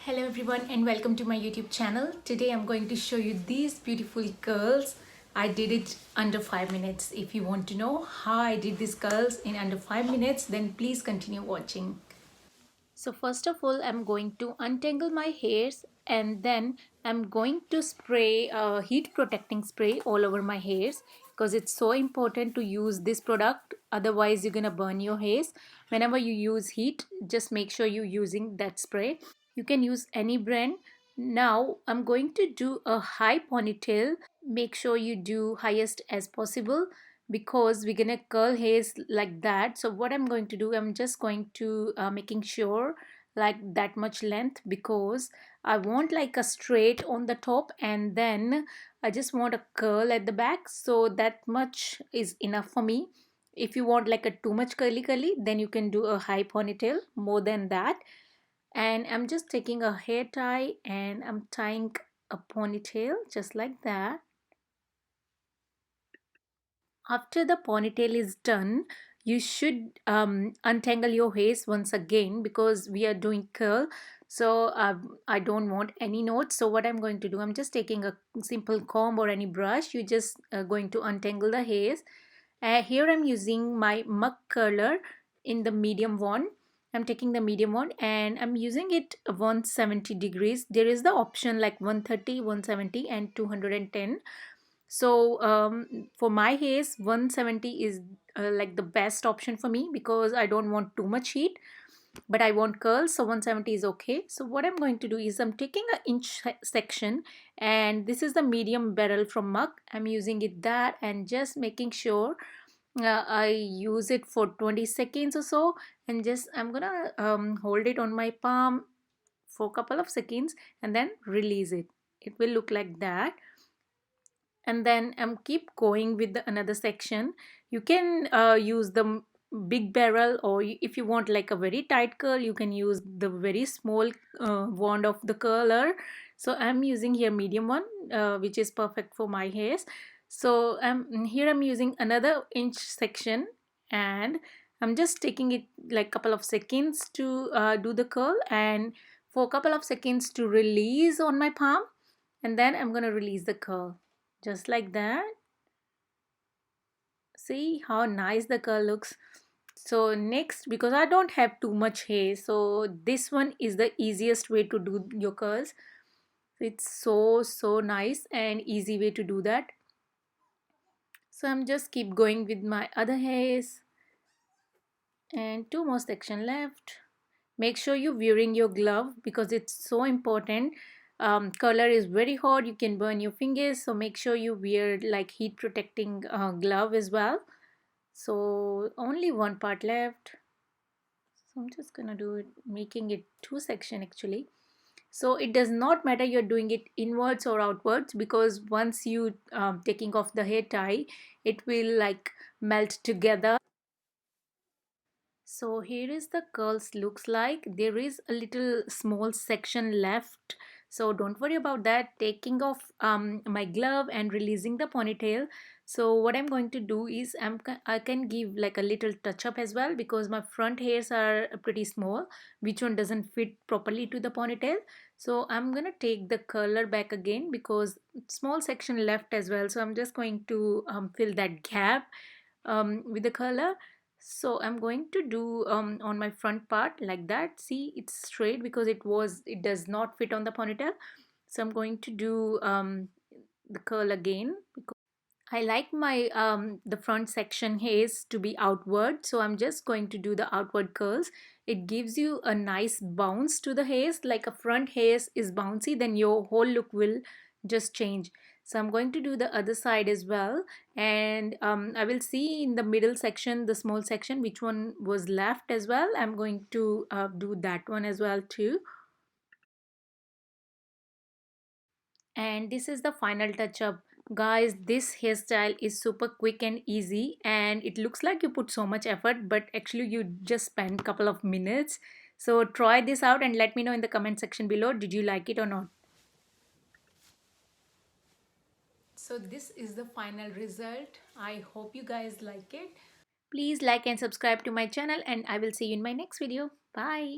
Hello everyone and welcome to my YouTube channel. Today I'm going to show you these beautiful curls. I did it under 5 minutes. If you want to know how I did these curls in under 5 minutes, then please continue watching. So first of all, I'm going to untangle my hairs and then I'm going to spray heat protecting spray all over my hairs because it's so important to use this product. Otherwise, you're gonna burn your hairs. Whenever you use heat, just make sure you're using that spray. You can use any brand. Now I'm going to do a high ponytail. Make sure you do highest as possible because we're gonna curl hairs like that. So what I'm going to do, I'm just going to making sure like that much length because I want like a straight on the top and then I just want a curl at the back, so that much is enough for me. If you want like a too much curly, then you can do a high ponytail more than that. And I'm just taking a hair tie and I'm tying a ponytail just like that. After the ponytail is done, you should untangle your hairs once again because we are doing curl. So I don't want any knots. So what I'm going to do, I'm just taking a simple comb or any brush. You just going to untangle the hairs. Here I'm using my mug curler in the medium one. I'm taking the medium one and I'm using it 170 degrees. There is the option like 130, 170 and 210. So for my case 170 is like the best option for me because I don't want too much heat but I want curls, so 170 is okay. So what I'm going to do is I'm taking an inch section and this is the medium barrel from Mug. I'm using it that and just making sure I use it for 20 seconds or so, and just I'm gonna hold it on my palm for a couple of seconds and then release it. It will look like that. And then keep going with another section. You can use the big barrel, or if you want like a very tight curl, you can use the very small wand of the curler. So I'm using here medium one, which is perfect for my hairs. So here I'm using another inch section and I'm just taking it like couple of seconds to do the curl and for a couple of seconds to release on my palm, and then I'm going to release the curl just like that. See how nice the curl looks. So next, because I don't have too much hair, so this one is the easiest way to do your curls. It's so nice and easy way to do that. So I'm just keep going with my other hairs and two more section left. Make sure you're wearing your glove because it's so important. Color is very hot, you can burn your fingers, so make sure you wear like heat protecting glove as well. So only one part left, so I'm just gonna do it, making it two section actually. So it does not matter you're doing it inwards or outwards because once you taking off the hair tie, it will like melt together. So here is the curls looks like. There is a little small section left, so don't worry about that. Taking off my glove and releasing the ponytail. So what I'm going to do is I can give like a little touch up as well because my front hairs are pretty small, which one doesn't fit properly to the ponytail. So I'm gonna take the curler back again because small section left as well, so I'm just going to fill that gap with the curler. So I'm going to do on my front part like that. See, it's straight because it does not fit on the ponytail. So I'm going to do the curl again because I like my the front section hairs to be outward, so I'm just going to do the outward curls. It gives you a nice bounce to the hairs. Like a front hairs is bouncy, then your whole look will just change. So I'm going to do the other side as well, and I will see in the middle section, the small section, which one was left as well. I'm going to do that one as well too. And this is the final touch up. Guys, this hairstyle is super quick and easy and it looks like you put so much effort, but actually you just spend a couple of minutes. So try this out and let me know in the comment section below, did you like it or not? So this is the final result. I hope you guys like it. Please like and subscribe to my channel and I will see you in my next video. Bye.